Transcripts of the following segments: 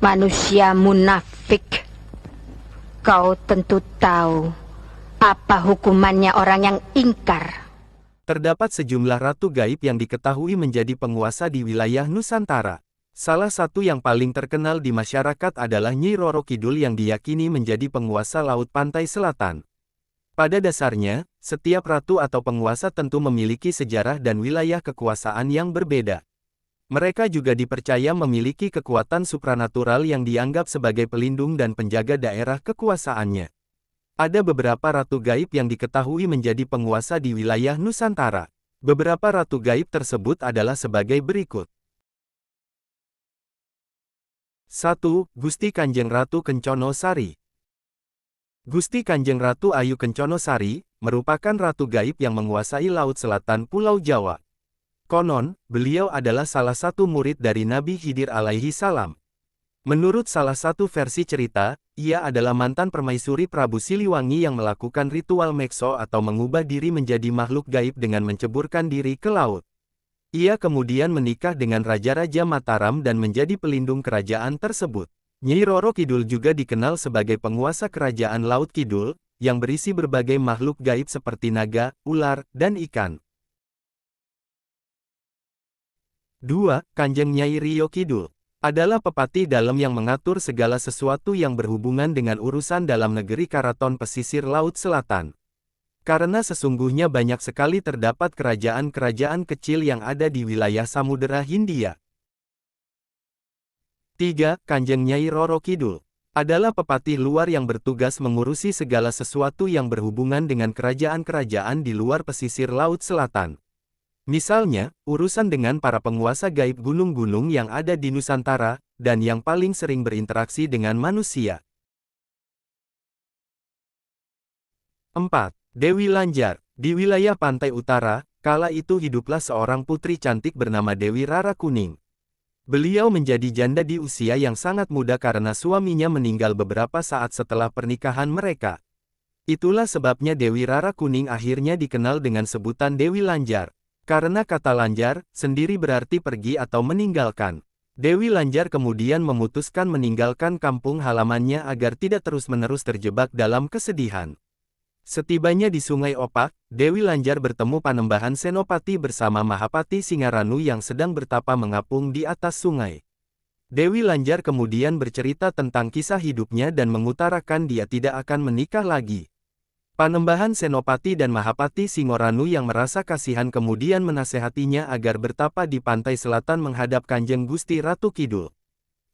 Manusia munafik. Kau tentu tahu apa hukumannya orang yang ingkar. Terdapat sejumlah ratu gaib yang diketahui menjadi penguasa di wilayah Nusantara. Salah satu yang paling terkenal di masyarakat adalah Nyi Roro Kidul yang diyakini menjadi penguasa Laut Pantai Selatan. Pada dasarnya, setiap ratu atau penguasa tentu memiliki sejarah dan wilayah kekuasaan yang berbeda. Mereka juga dipercaya memiliki kekuatan supranatural yang dianggap sebagai pelindung dan penjaga daerah kekuasaannya. Ada beberapa ratu gaib yang diketahui menjadi penguasa di wilayah Nusantara. Beberapa ratu gaib tersebut adalah sebagai berikut. 1. Gusti Kanjeng Ratu Kencono Sari. Gusti Kanjeng Ratu Ayu Kencono Sari merupakan ratu gaib yang menguasai Laut Selatan Pulau Jawa. Konon, beliau adalah salah satu murid dari Nabi Khidir alaihi salam. Menurut salah satu versi cerita, ia adalah mantan permaisuri Prabu Siliwangi yang melakukan ritual mekso atau mengubah diri menjadi makhluk gaib dengan menceburkan diri ke laut. Ia kemudian menikah dengan Raja-Raja Mataram dan menjadi pelindung kerajaan tersebut. Nyi Roro Kidul juga dikenal sebagai penguasa kerajaan Laut Kidul, yang berisi berbagai makhluk gaib seperti naga, ular, dan ikan. 2. Kanjeng Nyai Rio Kidul adalah pepati dalam yang mengatur segala sesuatu yang berhubungan dengan urusan dalam negeri Karaton Pesisir Laut Selatan. Karena sesungguhnya banyak sekali terdapat kerajaan-kerajaan kecil yang ada di wilayah Samudera Hindia. 3. Kanjeng Nyai Roro Kidul adalah pepatih luar yang bertugas mengurusi segala sesuatu yang berhubungan dengan kerajaan-kerajaan di luar pesisir Laut Selatan. Misalnya, urusan dengan para penguasa gaib gunung-gunung yang ada di Nusantara, dan yang paling sering berinteraksi dengan manusia. 4. Dewi Lanjar. Di wilayah pantai utara, kala itu hiduplah seorang putri cantik bernama Dewi Rara Kuning. Beliau menjadi janda di usia yang sangat muda karena suaminya meninggal beberapa saat setelah pernikahan mereka. Itulah sebabnya Dewi Rara Kuning akhirnya dikenal dengan sebutan Dewi Lanjar. Karena kata lanjar sendiri berarti pergi atau meninggalkan. Dewi Lanjar kemudian memutuskan meninggalkan kampung halamannya agar tidak terus-menerus terjebak dalam kesedihan. Setibanya di Sungai Opak, Dewi Lanjar bertemu Panembahan Senopati bersama Mahapati Singaranu yang sedang bertapa mengapung di atas sungai. Dewi Lanjar kemudian bercerita tentang kisah hidupnya dan mengutarakan dia tidak akan menikah lagi. Panembahan Senopati dan Mahapati Singoranu yang merasa kasihan kemudian menasehatinya agar bertapa di pantai selatan menghadap Kanjeng Gusti Ratu Kidul.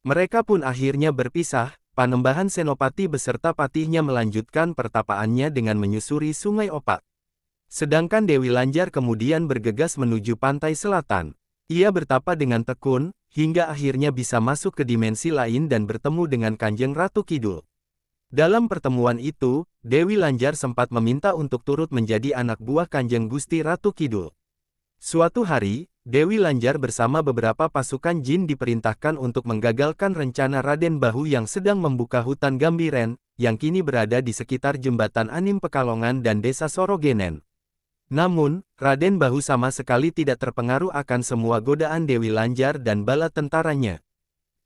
Mereka pun akhirnya berpisah. Panembahan Senopati beserta patihnya melanjutkan pertapaannya dengan menyusuri Sungai Opak. Sedangkan Dewi Lanjar kemudian bergegas menuju pantai selatan. Ia bertapa dengan tekun, hingga akhirnya bisa masuk ke dimensi lain dan bertemu dengan Kanjeng Ratu Kidul. Dalam pertemuan itu, Dewi Lanjar sempat meminta untuk turut menjadi anak buah Kanjeng Gusti Ratu Kidul. Suatu hari, Dewi Lanjar bersama beberapa pasukan jin diperintahkan untuk menggagalkan rencana Raden Bahu yang sedang membuka hutan Gambiren, yang kini berada di sekitar jembatan Anim Pekalongan dan desa Sorogenen. Namun, Raden Bahu sama sekali tidak terpengaruh akan semua godaan Dewi Lanjar dan bala tentaranya.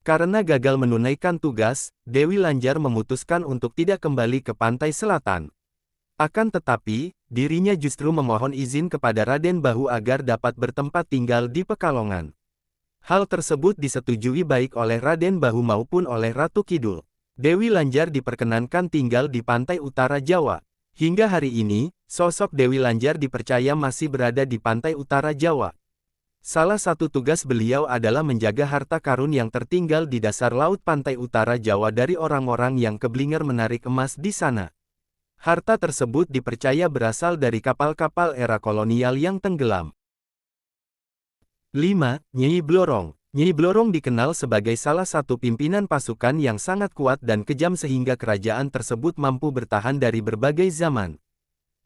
Karena gagal menunaikan tugas, Dewi Lanjar memutuskan untuk tidak kembali ke pantai selatan. Akan tetapi, dirinya justru memohon izin kepada Raden Bahu agar dapat bertempat tinggal di Pekalongan. Hal tersebut disetujui baik oleh Raden Bahu maupun oleh Ratu Kidul. Dewi Lanjar diperkenankan tinggal di pantai utara Jawa. Hingga hari ini, sosok Dewi Lanjar dipercaya masih berada di pantai utara Jawa. Salah satu tugas beliau adalah menjaga harta karun yang tertinggal di dasar laut pantai utara Jawa dari orang-orang yang keblinger menarik emas di sana. Harta tersebut dipercaya berasal dari kapal-kapal era kolonial yang tenggelam. 5. Nyai Blorong. Nyai Blorong dikenal sebagai salah satu pimpinan pasukan yang sangat kuat dan kejam sehingga kerajaan tersebut mampu bertahan dari berbagai zaman.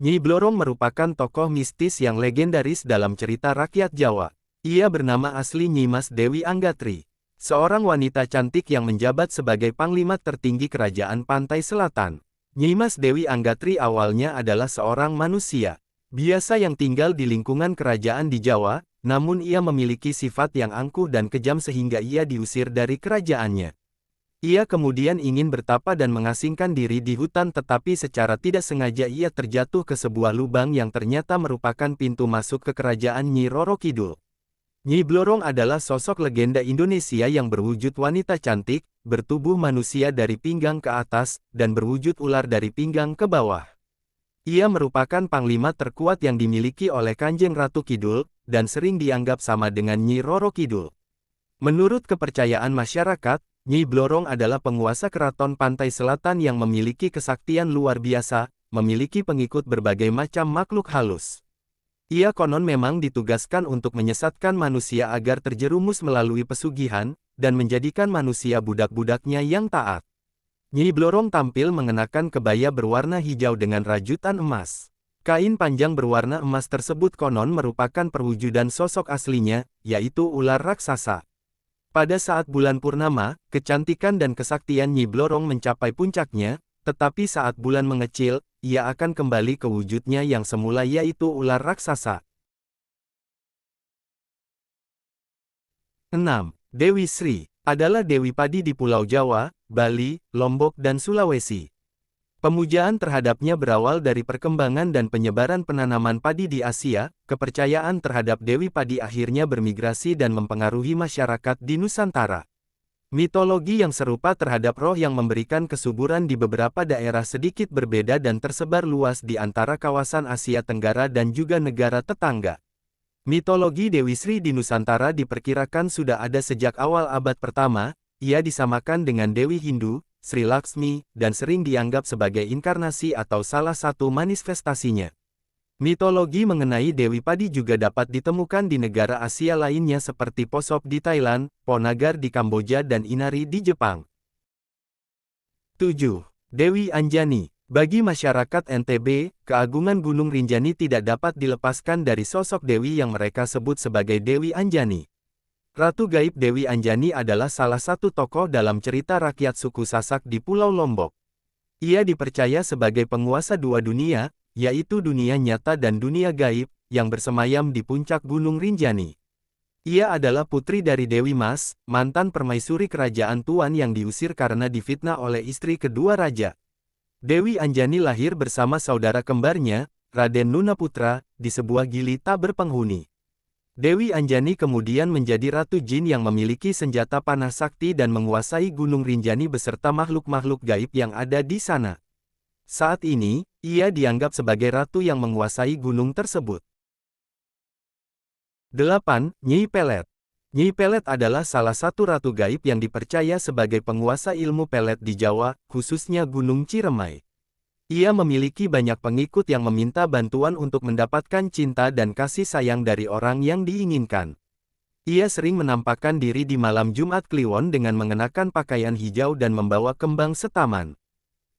Nyai Blorong merupakan tokoh mistis yang legendaris dalam cerita rakyat Jawa. Ia bernama asli Nyimas Dewi Anggatri, seorang wanita cantik yang menjabat sebagai panglima tertinggi kerajaan pantai selatan. Nyimas Dewi Anggatri awalnya adalah seorang manusia biasa yang tinggal di lingkungan kerajaan di Jawa, namun ia memiliki sifat yang angkuh dan kejam sehingga ia diusir dari kerajaannya. Ia kemudian ingin bertapa dan mengasingkan diri di hutan, tetapi secara tidak sengaja ia terjatuh ke sebuah lubang yang ternyata merupakan pintu masuk ke kerajaan Nyi Roro Kidul. Nyi Blorong adalah sosok legenda Indonesia yang berwujud wanita cantik, bertubuh manusia dari pinggang ke atas, dan berwujud ular dari pinggang ke bawah. Ia merupakan panglima terkuat yang dimiliki oleh Kanjeng Ratu Kidul, dan sering dianggap sama dengan Nyi Roro Kidul. Menurut kepercayaan masyarakat, Nyi Blorong adalah penguasa keraton pantai selatan yang memiliki kesaktian luar biasa, memiliki pengikut berbagai macam makhluk halus. Ia konon memang ditugaskan untuk menyesatkan manusia agar terjerumus melalui pesugihan, dan menjadikan manusia budak-budaknya yang taat. Nyi Blorong tampil mengenakan kebaya berwarna hijau dengan rajutan emas. Kain panjang berwarna emas tersebut konon merupakan perwujudan sosok aslinya, yaitu ular raksasa. Pada saat bulan purnama, kecantikan dan kesaktian Nyi Blorong mencapai puncaknya, tetapi saat bulan mengecil, ia akan kembali ke wujudnya yang semula, yaitu ular raksasa. 6. Dewi Sri adalah Dewi Padi di Pulau Jawa, Bali, Lombok dan Sulawesi. Pemujaan terhadapnya berawal dari perkembangan dan penyebaran penanaman padi di Asia. Kepercayaan terhadap Dewi Padi akhirnya bermigrasi dan mempengaruhi masyarakat di Nusantara. Mitologi yang serupa terhadap roh yang memberikan kesuburan di beberapa daerah sedikit berbeda dan tersebar luas di antara kawasan Asia Tenggara dan juga negara tetangga. Mitologi Dewi Sri di Nusantara diperkirakan sudah ada sejak awal abad pertama. Ia disamakan dengan Dewi Hindu, Sri Laksmi, dan sering dianggap sebagai inkarnasi atau salah satu manifestasinya. Mitologi mengenai Dewi Padi juga dapat ditemukan di negara Asia lainnya seperti Posop di Thailand, Ponagar di Kamboja dan Inari di Jepang. 7. Dewi Anjani. Bagi masyarakat NTB, keagungan Gunung Rinjani tidak dapat dilepaskan dari sosok Dewi yang mereka sebut sebagai Dewi Anjani. Ratu Gaib Dewi Anjani adalah salah satu tokoh dalam cerita rakyat suku Sasak di Pulau Lombok. Ia dipercaya sebagai penguasa dua dunia, yaitu dunia nyata dan dunia gaib, yang bersemayam di puncak Gunung Rinjani. Ia adalah putri dari Dewi Mas, mantan permaisuri kerajaan Tuan yang diusir karena difitnah oleh istri kedua raja. Dewi Anjani lahir bersama saudara kembarnya, Raden Nunaputra, di sebuah gili tak berpenghuni. Dewi Anjani kemudian menjadi Ratu Jin yang memiliki senjata panah sakti dan menguasai Gunung Rinjani beserta makhluk-makhluk gaib yang ada di sana. Saat ini, ia dianggap sebagai ratu yang menguasai gunung tersebut. 8. Nyi Pelet. Nyi Pelet adalah salah satu ratu gaib yang dipercaya sebagai penguasa ilmu pelet di Jawa, khususnya Gunung Ciremai. Ia memiliki banyak pengikut yang meminta bantuan untuk mendapatkan cinta dan kasih sayang dari orang yang diinginkan. Ia sering menampakkan diri di malam Jumat Kliwon dengan mengenakan pakaian hijau dan membawa kembang setaman.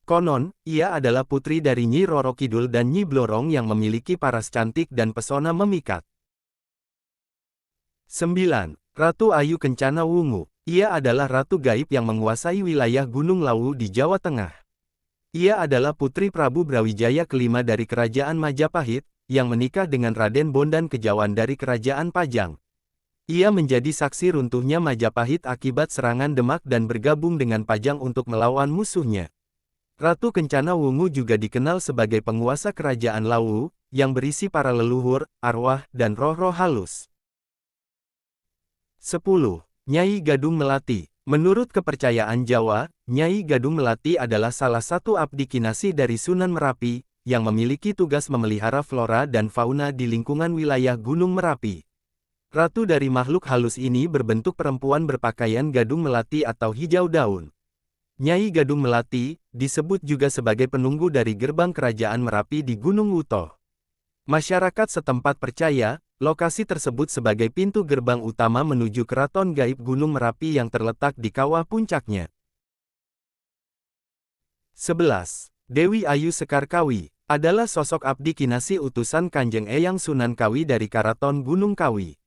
Konon, ia adalah putri dari Nyi Roro Kidul dan Nyi Blorong yang memiliki paras cantik dan pesona memikat. 9. Ratu Ayu Kencana Wungu. Ia adalah ratu gaib yang menguasai wilayah Gunung Lawu di Jawa Tengah. Ia adalah putri Prabu Brawijaya kelima dari Kerajaan Majapahit, yang menikah dengan Raden Bondan Kejawan dari Kerajaan Pajang. Ia menjadi saksi runtuhnya Majapahit akibat serangan Demak dan bergabung dengan Pajang untuk melawan musuhnya. Ratu Kencana Wungu juga dikenal sebagai penguasa Kerajaan Lawu, yang berisi para leluhur, arwah, dan roh-roh halus. 10. Nyai Gadung Melati. Menurut kepercayaan Jawa, Nyai Gadung Melati adalah salah satu abdi kinasi dari Sunan Merapi, yang memiliki tugas memelihara flora dan fauna di lingkungan wilayah Gunung Merapi. Ratu dari makhluk halus ini berbentuk perempuan berpakaian gadung melati atau hijau daun. Nyai Gadung Melati, disebut juga sebagai penunggu dari gerbang kerajaan Merapi di Gunung Wuto. Masyarakat setempat percaya, lokasi tersebut sebagai pintu gerbang utama menuju keraton gaib Gunung Merapi yang terletak di kawah puncaknya. 11. Dewi Ayu Sekar Kawi adalah sosok abdi kinasi utusan Kanjeng Eyang Sunan Kawi dari Karaton Gunung Kawi.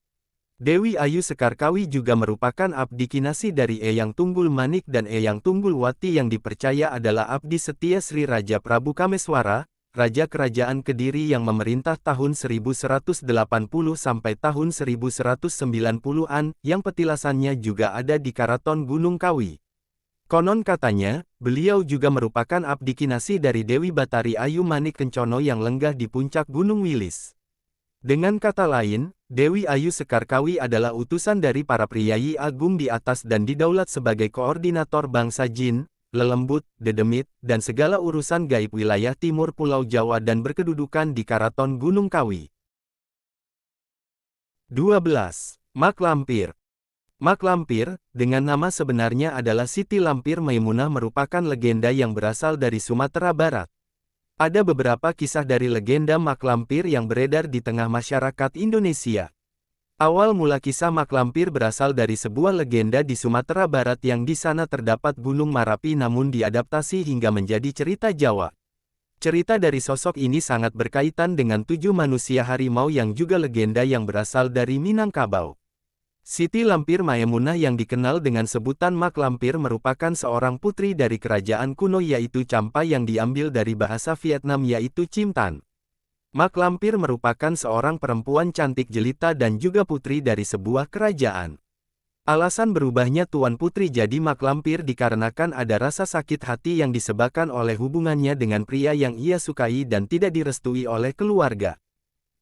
Dewi Ayu Sekar Kawi juga merupakan abdi kinasi dari Eyang Tunggul Manik dan Eyang Tunggul Wati yang dipercaya adalah abdi setia Sri Raja Prabu Kameswara, Raja Kerajaan Kediri yang memerintah tahun 1180 sampai tahun 1190-an, yang petilasannya juga ada di Karaton Gunung Kawi. Konon katanya, beliau juga merupakan abdi kinasih dari Dewi Batari Ayu Manik Kencono yang lenggah di puncak Gunung Wilis. Dengan kata lain, Dewi Ayu Sekarkawi adalah utusan dari para priyayi agung di atas dan didaulat sebagai koordinator bangsa jin, lelembut, dedemit, dan segala urusan gaib wilayah timur Pulau Jawa dan berkedudukan di Karaton Gunung Kawi. 12. Mak Lampir. Mak Lampir, dengan nama sebenarnya adalah Siti Lampir Maimunah merupakan legenda yang berasal dari Sumatera Barat. Ada beberapa kisah dari legenda Mak Lampir yang beredar di tengah masyarakat Indonesia. Awal mula kisah Mak Lampir berasal dari sebuah legenda di Sumatera Barat yang di sana terdapat Gunung Marapi namun diadaptasi hingga menjadi cerita Jawa. Cerita dari sosok ini sangat berkaitan dengan 7 manusia harimau yang juga legenda yang berasal dari Minangkabau. Siti Lampir Maimunah yang dikenal dengan sebutan Mak Lampir merupakan seorang putri dari kerajaan kuno yaitu Champa yang diambil dari bahasa Vietnam yaitu Chim Tan. Mak Lampir merupakan seorang perempuan cantik jelita dan juga putri dari sebuah kerajaan. Alasan berubahnya Tuan Putri jadi Mak Lampir dikarenakan ada rasa sakit hati yang disebabkan oleh hubungannya dengan pria yang ia sukai dan tidak direstui oleh keluarga.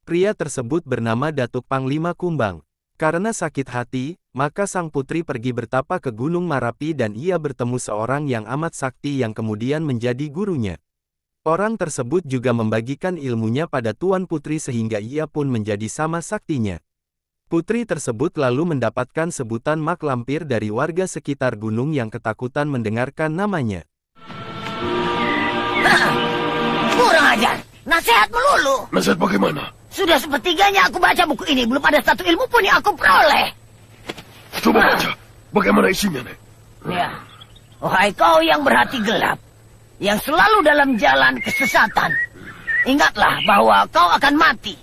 Pria tersebut bernama Datuk Panglima Kumbang. Karena sakit hati, maka sang putri pergi bertapa ke Gunung Marapi dan ia bertemu seorang yang amat sakti yang kemudian menjadi gurunya. Orang tersebut juga membagikan ilmunya pada Tuan Putri sehingga ia pun menjadi sama saktinya. Putri tersebut lalu mendapatkan sebutan Mak Lampir dari warga sekitar gunung yang ketakutan mendengarkan namanya. Kurang ajar, nasihat melulu. Nasihat bagaimana? Sudah sepertiganya aku baca buku ini, belum ada satu ilmu pun yang aku peroleh. Coba baca, bagaimana isinya, Nek? Ya, wahai kau yang berhati gelap, yang selalu dalam jalan kesesatan, ingatlah bahwa kau akan mati.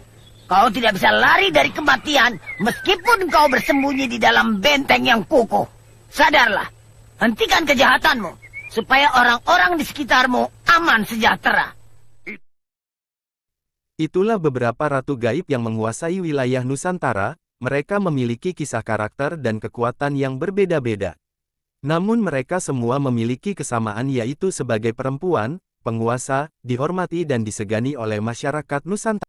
Kau tidak bisa lari dari kematian meskipun kau bersembunyi di dalam benteng yang kukuh. Sadarlah, hentikan kejahatanmu, supaya orang-orang di sekitarmu aman sejahtera. Itulah beberapa ratu gaib yang menguasai wilayah Nusantara, mereka memiliki kisah karakter dan kekuatan yang berbeda-beda. Namun mereka semua memiliki kesamaan yaitu sebagai perempuan, penguasa, dihormati dan disegani oleh masyarakat Nusantara.